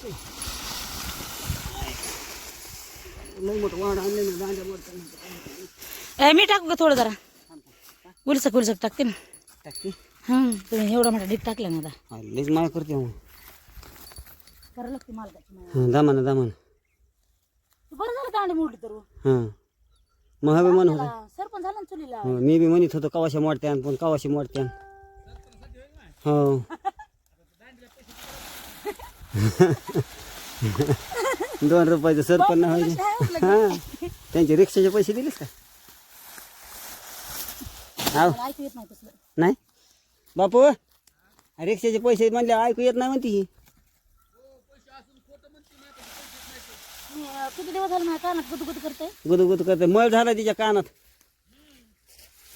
मी टाकू का थोडं जरा उलसक उलसक टाकते ना. टाकते तुम्ही एवढा मोठा डीप टाकला ना आता लईच माय करते मग. करायला लागते मालकाची. दामान दामान. बरं झालं दांडी मोडली तर. हां मग हवे मन होतं. सरपंच झाला ना चुलीला. मी बी म्हणत होतो कवाशी मोडत्यान पण कवाशी मोडत्यान. हो 2 रुपयाचं सरपंच व्हायचे. हां त्यांचे रिक्षाचे पैसे दिलेस का? ऐकू येत नाही तसलं. नाही बापू रिक्षाचे पैसे म्हणले ऐकू येत नाही म्हणते ही. किती दिवस झाले माझ्या कानात गुदगुद करते. गुदगुद करते मळ झाला तिच्या कानात.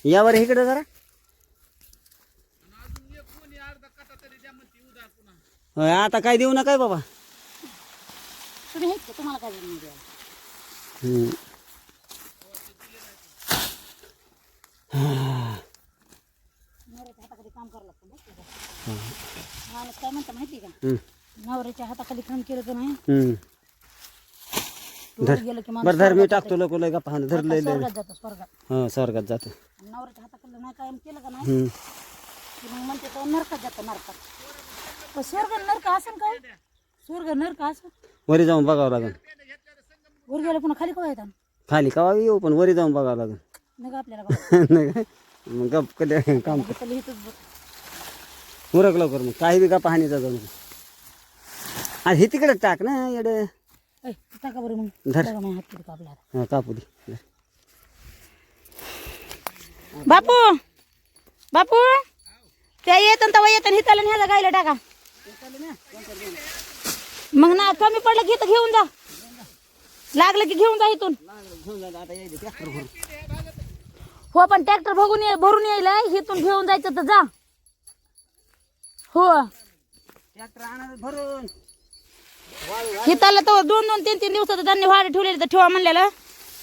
यावर इकडे जरा. आता काय देऊ नका बाबा. तुम्ही हेच का तुम्हाला काय नाही द्या. नवऱ्याच्या हाताखाली काम करावं लागतं. माणूस काय म्हणता माहिती का? नवऱ्याच्या हाताखाली काम केलं तर नाही गेलं की बरं धर मी टाकतो लोक लय गप्पा धरले स्वर्गात जातो स्वर्गात. हा स्वर्गात जातो. नवऱ्याच्या हाताखाली नाही कायम केलं का नाही मग म्हणते तो नरकात जातं नरकात. पण स्वर्ग नरक असेल का? स्वर्ग नरक असेल वरी जाऊन बघावं लागेल. वर गेलं पुन्हा खाली कवा येतात. खाली कवा येऊ पण वरी जाऊन बघावं लागेल. नाही आपल्याला नाही काय मग गप कधी काम उरक लवकर मग काही बी गप्पा हानीचा जाऊन. आणि हे तिकडे टाक ना येड. टाका बरं मग धर. हात किती कापला. हा कापू दे. बापू बापू त्या येतं तवा येतं हिताला ह्याला गायला टाका. मग ना कमी पडलं की तर घेऊन जा. लागलं की घेऊन जा इथून. हो पण ट्रॅक्टर भरून यायला इथून घेऊन जायचं तर जा. हो ट्रॅक्टर आणा भरून. हिताला तर 2-3 दिवसात त्यांनी भाडे ठेवलेले तर ठेवा म्हणलेलं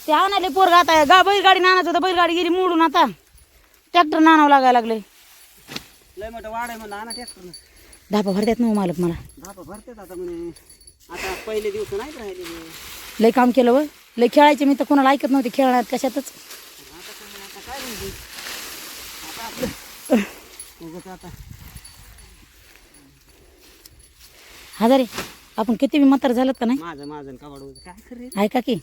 ते आणायला पोरगा. आता बैलगाडी आणायचं होतं बैलगाडी गेली मोडून आता ट्रॅक्टर आणावं लागायला लागले. लय मोठं वाढ आहे म्हणा आणा ट्रॅक्टर. धापा भरतात ना मालक मला. धापा भरतात आता म्हणे. आता पहिले दिवस नाही राहिले. लय काम केलं व लय खेळायचे. मी तर कोणाला ऐकत नव्हते खेळण्यात कशातच. आता काय म्हणते आता आपलं आता हजारे आपण किती बी म्हातार झालं का नाही. माझं कावड काय करे. ऐका की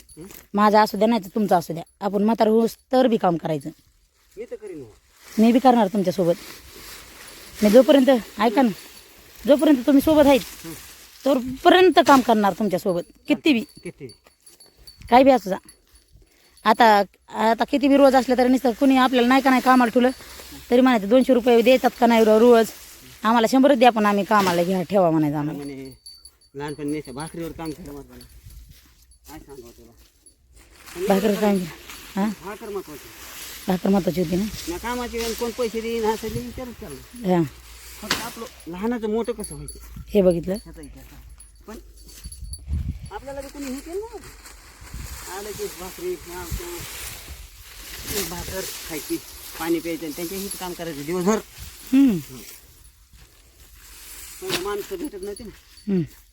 माझा असू द्या नाही तर तुमचा असू द्या आपण म्हातार होऊस तर बी काम करायचं. मी तर करीन. मी बी करणार तुमच्यासोबत. मी जोपर्यंत ऐका ना जोपर्यंत तुम्ही सोबत आहेत तोपर्यंत काम करणार तुमच्यासोबत. किती बी काय बी असू जा. आता किती बी रोज असलं तरी नुसतं कुणी आपल्याला नाही का नाही कामाला ठेवलं तरी म्हणायचं 200 रुपये देतात का नाही रोज. आम्हाला 100च द्या पण आम्ही कामाला घ्या ठेवा म्हणायचं आम्हाला. लहानपणी भाकरीवर काम केलं मला काय सांगावं तुला. भाकर काम हां भाकर महत्वाची. भाकर महत्वाची होती ना. कामाची कोण पैसे देईन हा सगळी विचारच चाललं. हां फक्त आपलं लहानाचं मोठं कसं व्हायचं हे बघितलं. ह्याचा विचार पण आपल्याला बी कोणी हे केलं ना आलं की भाकरी भाकर खायची पाणी प्यायचं आणि त्यांच्या हित काम करायचं दिवसभर. माणसं भेटत नव्हती ना.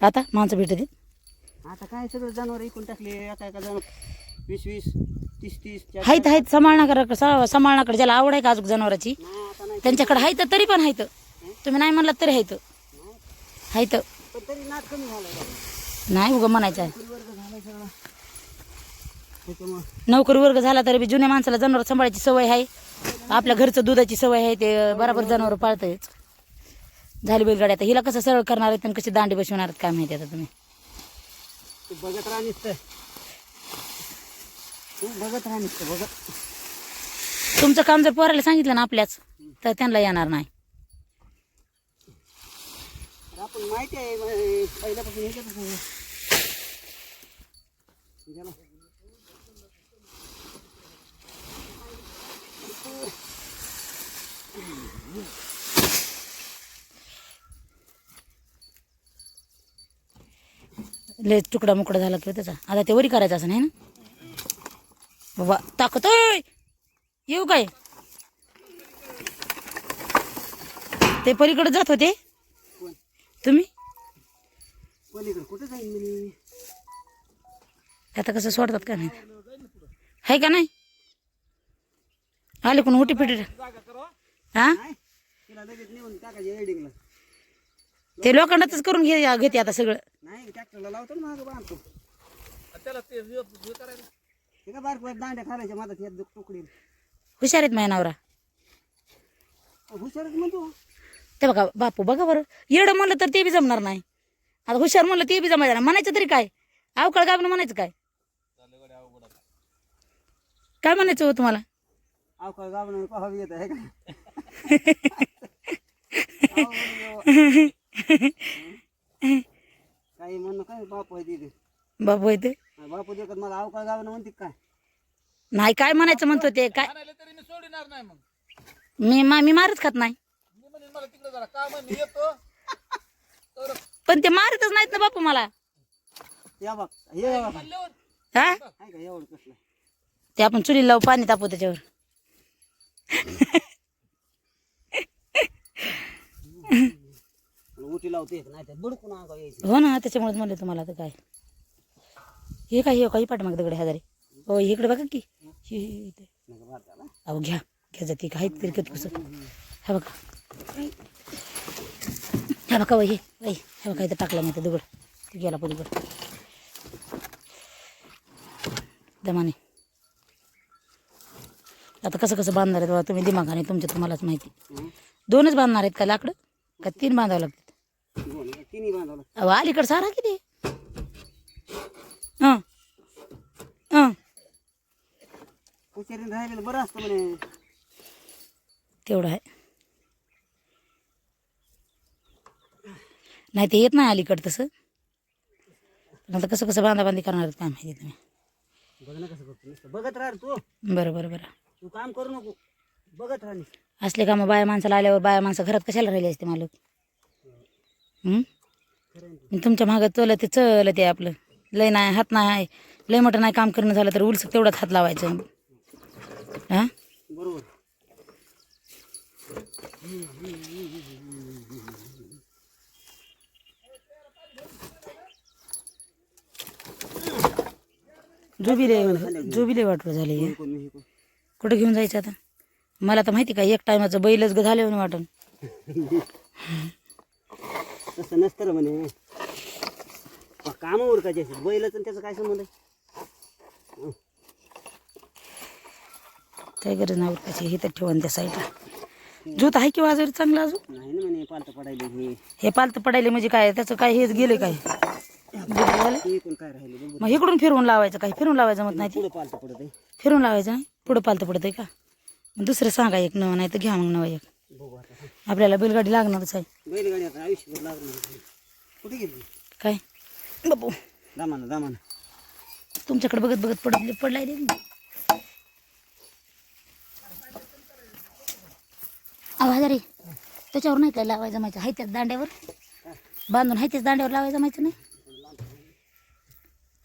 आता माणसं भेटते. आता काय सगळं जनावर इकून टाकले. एका जनावर 20-20 30-30 आहेत सांभाळण्याकडे ज्याला आवड आहे का अजून जनावराची त्यांच्याकडे आहेत तरी पण आहेत. तुम्ही नाही म्हणलात तरी आहेत आहेत. तरी नाद कमी झाला नाही उगं म्हणायचं आहे. वर्ग झाला सगळा त्याच्यामुळं नोकरी वर्ग झाला तरी बी जुन्या माणसाला जनावर सांभाळायची सवय आहे. आपल्या घरचं दुधाची सवय आहे ते बरोबर जनावर पाळतच. झाली बैलगाडी आता हिला कसं सरळ करणार आहेत आणि कशी दांडी बसवणार आहेत काय माहिती. आता तुम्ही बघत राहणीस बघत राहणीस बघत. तुमचं काम जर पोराला सांगितलं ना आपल्याच तर त्यांना येणार नाही. आपण माहिती आहे पहिल्यापासून ह्याच्यापासून लय तुकडा मुकडा झाला किंवा त्याचा आता ते वरी करायचं असं नाही ना बाबा. ताकद येऊ काय ते पलीकडे जात होते तुम्ही. पलीकडे कुठे जाईन मी आता कसं सोडतात का नाही आहे का नाही आले कोण उठी पिटी हा नाही तिला लगेच नेऊन टाकायचे एडिंगला ते लोखंडातच करून घेते आता सगळं नाही ट्रॅक्टरला लावतो ना मागं बांधतो त्याला ते करायला ते का बारक दांड्या खायच्या माझा त्यात तुकडी हुशार आहेत माझ्या नवरा हुशारच म्हणतो ते बघा बापू बघा बरं येडं म्हणलं तर ते बी जमणार नाही आता हुशार म्हणलं ते बी जमायचं नाही म्हणायचं तरी काय अवकाळ गाबनं म्हणायचं काय काय म्हणायचं हो तुम्हाला अवकाळ गावनं हवी येत आहे का काही म्हणणं काय बापू आहे तिथे बापू येते बापू देखत मला अवकाळ गावनं म्हणते काय नाही काय म्हणायचं म्हणतो ते काय मी मारच खात नाही पण ते मारतच नाहीत ना बापू मला या बघ हे हा आहे का एवढं कसलं ते आपण चुलीला लावू पाणी तापू त्याच्यावर उठी लावते नाही तर बुडकून अंगावर यायचं हो ना त्याच्यामुळेच म्हणलं तुम्हाला तर काय हे काय हे काही पाठमाग दगडे हजारे हो इकडे बघा की इथे. नका बाहेर त्याला. अहो घ्या घ्या जाते काही तरी कत कसं हा बघा हा बघा वही वही हा बघा इथं टाकला नाही तर दगड ते गेला पलीकड दमाने आता कसं कसं बांधणार आहेत बाबा तुम्ही दिमागाने तुमच्या तुम्हालाच माहिती दोनच बांधणार आहेत का लाकडं का 3 बांधावं लागतात तिन्ही बांधावं अहो अलीकडं सारा किती हां हां हुशारीने राहिलेलं बरं असतं म्हणे तेवढं आहे नाही ते येत नाही अलीकडं तसं पण आता कसं कसं बांधाबांधी करणार आहेत काय माहिती तुम्ही बघ ना कसं करतो नुसतं बघत राह तू बरं बरं बरं तू काम करू नको बघत राह नुसतं. असले का मग बाया माणसाला आल्यावर बाया माणसं घरात कशाला राहिले असते मालक खरं आहे ना आणि तुमच्या मागं चल ते आपलं लय नाही हात नाही लय मोठं नाही काम करणं झालं तर उलसक तेवढाच हात लावायचं हां तू. बरोबर जोबिले वाटलं झाले हे कोण हे कोण कुठं घेऊन जायचं आता मला तर माहिती का एक टायमाचं बैलच झाले म्हणे वाटून तसं नसतं रे म्हणे काम उरकायचे असेल बैलाचं आणि त्याचा काय संबंध आहे काय गरज नाही उरकायची हे तर ठेवून त्या साईडला जूत आहे की वाजर चांगला अजून नाही ना म्हणे पालतं पडायला हे पालतं पडायले म्हणजे काय त्याचं काय हेच गेले काय झालं हे कोण काय राहिले बघ मग इकडून फिरवून लावायचं काय फिरून लावायचं मग नाही ते पुढं पालतं पडत आहे फिरून लावायचं नाही पुढं पालतं पडत आहे का मग दुसरं सांगा एक नवं नाही तर घ्या मग नवं एक बघू आता आपल्याला बैलगाडी लागणारच आहे बैलगाडी आता आयुष्यभर लागणार कुठे गेली काय बापू दामानं दामानं तुमच्याकडे बघत बघत पडलाय रे आवाज रे त्याच्यावर नाही काय लावायचं माहिती आहे त्याच दांड्यावर बांधून आहे त्याच दांड्यावर लावायचं माहिती नाही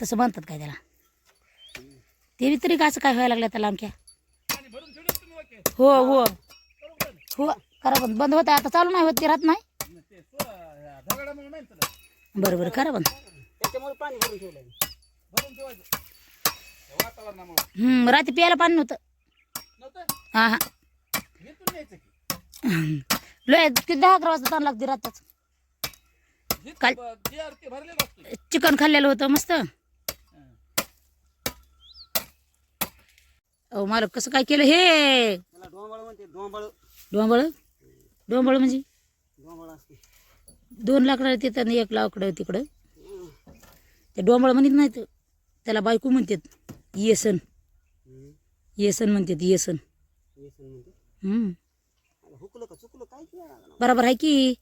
तसं बांधतात काय त्याला ते बी तरी असं काय व्हायला लागलं त्याला आमच्या हो हो हो करा बंद बंद होता आता चालू नाही होत ते राहत नाही बरं बरं करा बंद त्याच्यामुळे पाणी भरून ठेवलं रात्री प्यायला पाणी नव्हतं हां हां लय ते 10-11 वाजता ताण लागते रातच काल चिकन खाल्लेलं होतं मस्त अहो मला कसं काय केलं हे त्याला डोंबळ म्हणते डोंबळ डोंबळ डोंबळ म्हणजे डोंबळ असते 2 लाकडं तिथं आणि 1 लाकडं तिकडं ते डोंबळ म्हणत नाहीत त्याला बायको म्हणतात येसन येसन म्हणतात येसन हुकलं का चुकलं काय केलं बरोबर आहे की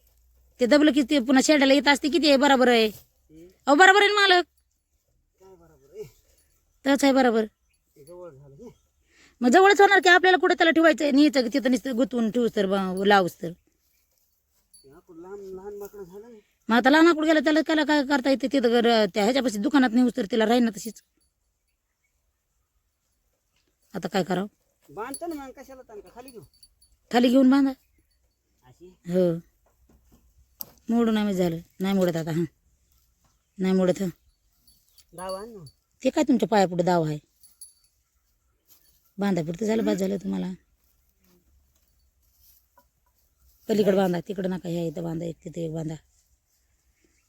ते दबलं की ते पुन्हा शेडायला येत असते किती आहे बरोबर आहे अहो बरोबर आहे ना मालक काय बरोबर आहे तच आहे बरोबर ते जवळ झालं हे मग जवळच होणार की आपल्याला कुठं त्याला ठेवायचं न्यायचं की तिथं नुसतं गुंतवून ठेवूस तर लावूस तर आपण लहान लहान माकडं झालं ना मग आता लहान आकूड गेला त्याला त्याला काय करता येते तिथं त्या ह्याच्यापाशी दुकानात नेऊस तर तिला राहील ना तशीच आता काय करावं बांधतो ना मग कशाला ताण का खाली घेऊ खाली घेऊन बांधा अशी हो मोडून आम्ही झालं नाही मोडत आता हां नाही मोडत हं. दाव आण ना. ते काय तुमच्या पायापुढे दाव आहे बांधापुरतं झालं बाद झालं तुम्हाला पलीकडे बांधा तिकडं नका ह्या इथं बांधा एक तिथे एक बांधा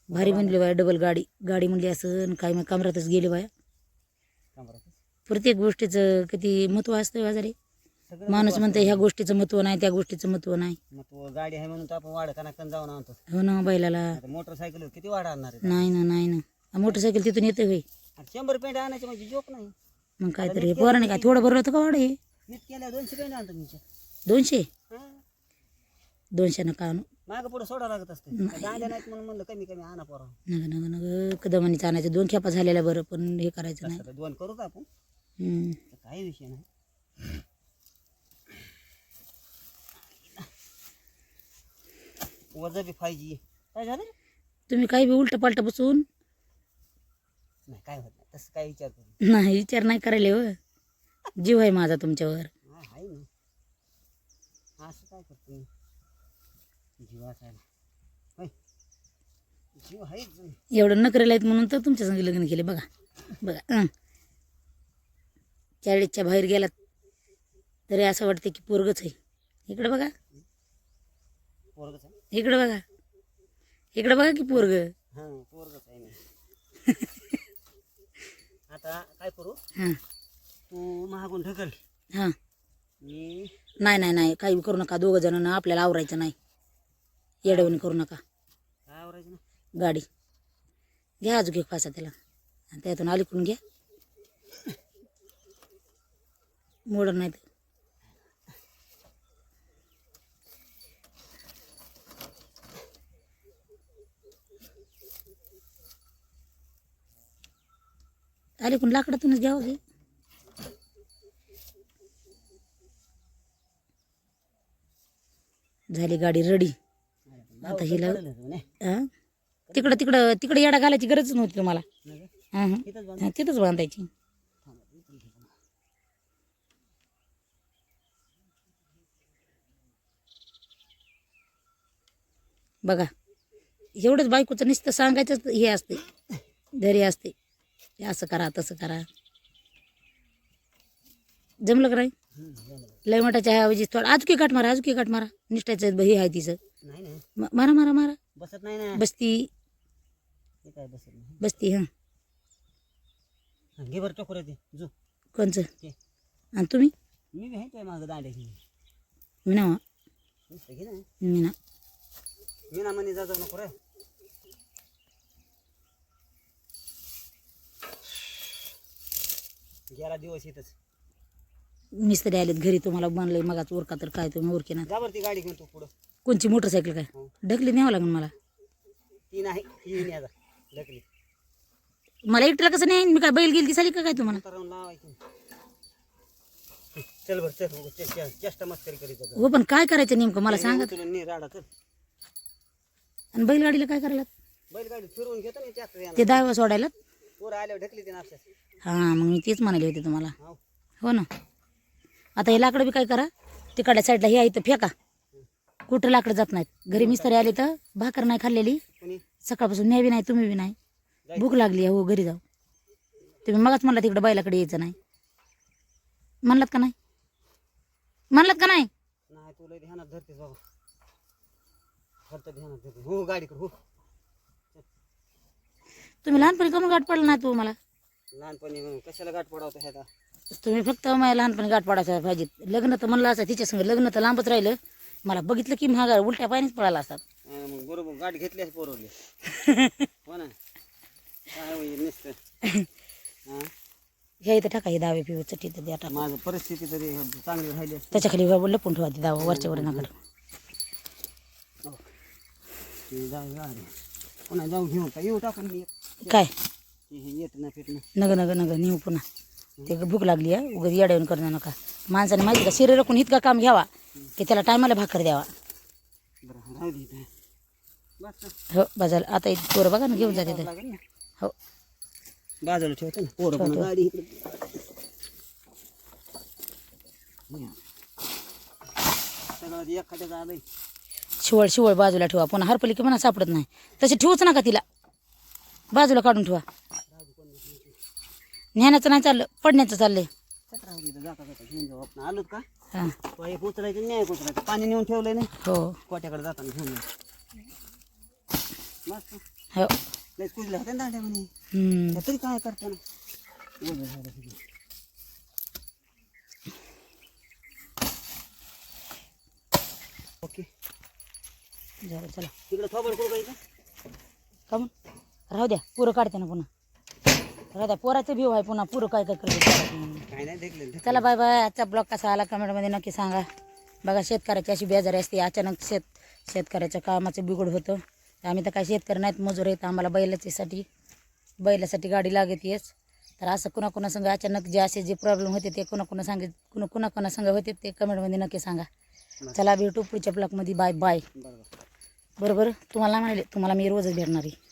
भारी म्हणली बाया डबल गाडी गाडी म्हणली असं काय मग कमरातच गेली बाया कमरातच. प्रत्येक गोष्टीचं किती महत्त्व असतं बाजारे सगळं माणूस म्हणते ह्या गोष्टीचं महत्त्व नाही त्या गोष्टीचं महत्त्व नाही मग तो गाडी आहे म्हणून तर आपण वाढ कनाकन जाऊन आणतो. हो ना बैलाला आता मोटरसायकल किती वाढ आणणार आहे? नाही ना नाही ना मोटरसायकल तिथून येते होय आणि 100 पेंड आणायचे म्हणजे जोक नाही. मग काय तरी पोराने काय थोडं भरलं होतं का वाढ हे नीट केल्या 200 पेंड आणतो तुमच्या. 200 200 नका आणू मागं पुढं सोडा लागत असते गाड्या नाहीत म्हणून म्हणलं कमी कमी आणा पोरा. नग नग नग कदमानीचं आणायचं 2 खेपा झालेल्या बरं पण हे करायचं नाही कसं 2 करू का आपण? हम्म. तर काही विषय नाही. वजन बी पाहिजे. काय झालं? तुम्ही काही बी उलट पालट बसून नाही काय होत नाही तसं काय विचार करू. नाही विचार नाही करायला हो जीव आहे माझा तुमच्यावर आहे ना. असं काय करतो मी जीव असायला होय जीव आहेच. एवढं नकरेला आहेत म्हणून तर तुमच्या संग लग्न केले बघा बघा 40च्या बाहेर गेलात तरी असं वाटतं की पोरगच आहे इकडे बघा पोरगच आहे. इकडे बघा की पोरग हां पोरगच आहे मी. आता काय करू हां तू महागून ढकल हां मी नाही नाही नाही काही करू नका 2 जणांना आपल्याला आवरायचं नाही येडवणी करू नका काय आवरायचं ना. गाडी घ्या अजून एक फासा त्याला आणि त्यातून अलीकडून घ्या मोडर नाही तर अलीकडून लाकडातूनच घ्यावं घे झाली गाडी रेडी आता हिला हां तिकडं तिकडं तिकडे येडा घालायची गरजच नव्हती तुम्हाला हां हां तिथंच बांधायची बघा एवढंच बायकोचं नुसतं सांगायचंच हे असते धैर्य असते हे असं करा तसं करा जमलं का नाही लय मोठाच्या ह्याऐवजी थोडं आजकी काठ मारा निष्ठाचं हे आहे तिचं नाही नाही मारा मारा मारा बसत नाही ना. बसती हे काय बसत नाही. बसती हां घे बरं टोकऱ्या ते जो कोणचं घे. आणि तुम्ही मी बी आहे तुझ्या मागं दांड्या घे. मी ना नुसतं घे ना. मी ना मी ना म्हणे जा जाऊ नको रे. गेला दिवस इथंच. मिस्त्री आलेत घरी तुम्हाला बनलंय मगाच उरका तर काय तुम्ही उरके ना जा बरं ती गाडी घेऊन तू पुढं. कोणची मोटरसायकल काय हो. ढकली न्यावं लागेल मला ती नाही ती न्या जा ढकली. मला एकटीला कसं नाही मी काय बैल गेली की साली का काय तुम्हाला उतरवून लावायची. चल बरं चल उगाच चेष्टा मस्करी करीत होता. हो पण काय करायचं नेमकं मला सांगा उचलून नी राडा चल. आणि बैलगाडीला काय करायला बैलगाडी फिरवून घेतो ना ट्रॅक्टर ते दावा सोडायला पोरं आल्यावर ढकली ते नाश्ता. हां मग मी तेच म्हणाले होते तुम्हाला हो हो ना आता हे लाकडं बी काय करा तिकडल्या साईडला हे आहे तर फेका कुठं लाकडं जात नाहीत घरी मिस्त्री आले तर भाकर नाही खाल्लेली कोणी सकाळपासून मी बी नाही तुम्ही बी नाही भूक लागली हो घरी जाऊ तुम्ही मगच म्हणला तिकडं बैलाकडे यायचं नाही म्हणलात का नाही नाही तुला ध्यानात धरतेस बाबा. फक्त ध्यानात धरते. हो गाडीकडे हो. तुम्ही लहानपणी कमी गाठ पडला नाही तू मला लहानपणी मग कशाला गाठ पडावतो ह्याचा. तुम्ही फक्त माझ्या लहानपणी गाठ पडायचं पाहिजे लग्न तर म्हणलं असं तिच्या संग लग्न तर लांबच राहिलं मला बघितलं की महागा उलट्या पायानेच पडायला असतात मग बरोबर गाठ घेतल्यास पोरवले. हो ना काय होईल नुसतं. हां ह्या इथं टाका हे दावे पिऊ चटी तर द्या टाका माझं परिस्थिती तरी चांगली राहिली असती. त्याच्या खाली लपून ठेवा ती दावा वरच्या वर नका हो. ते जाऊ गाडी पुन्हा जाऊ घेऊन का येऊ टाकून मी काय हे येत ना फिरणं. नग नग नग नेऊ पुन्हा ते भूक लागली आहे उगाच येड्यावून करणं नका माणसाने माहिती का शरीर राखून इतका काम घ्यावा की त्याला टायमाला भाकर द्यावा बरं राहू दे इथं. बस हो बाजारला आता इथे पोरं बघा ना घेऊन जाते ते लागेल ना हो बाजूला ठेवतो ना पोरं पण ठेवतो. गाडी इकडे सगळं एखाद्याचं आलंय. शिवळ शिवळ बाजूला ठेवा पुन्हा हरपली की म्हणा सापडत नाही तशी ठेवूच नका तिला बाजूला काढून ठेवा. न्याण्याचं नाही चाललं, पडण्याचं चाललंय. कचरा होती इथं, जाता जाता घेऊन जाऊ आपण. आलोत का हां तो हे उचलायचं न्याय उचलायचं. पाणी नेऊन ठेवलंय ना हो कोट्याकडे जाताना घेऊन येऊ. मस्त हो. लयच कुजले होते ना दांड्या म्हणे. हम्म. त्या तरी काय करताना वजन झालं सगळं. ओके झालं चला. तिकडे थोबड कुठं काय का का मग राहू द्या, पुरं काढते ना पुन्हा. राहू द्या, पोराचं भीव आहे पुन्हा. पुरं काय काय करते. काय नाही देखले. चला बाय बाय. आजचा ब्लॉग कसा आला कमेंटमध्ये नक्की सांगा. बघा शेतकऱ्याची अशी बेजारी असते. अचानक शेतकऱ्याच्या कामाचं बिघड होतं. आम्ही तर काय शेतकरी नाहीत, मजूर आहेत. आम्हाला बैलासाठी गाडी लागतेच. तर असं कुणाकुणा संग अचानक जे असे जे प्रॉब्लेम होते ते कुणाकुणा संग होते ते कमेंटमध्ये नक्की सांगा. चला भेटू पुढच्या ब्लॉगमध्ये. Bye bye. बरोबर बरोबर तुम्हाला म्हणाले, तुम्हाला मी रोजच भेटणार आहे.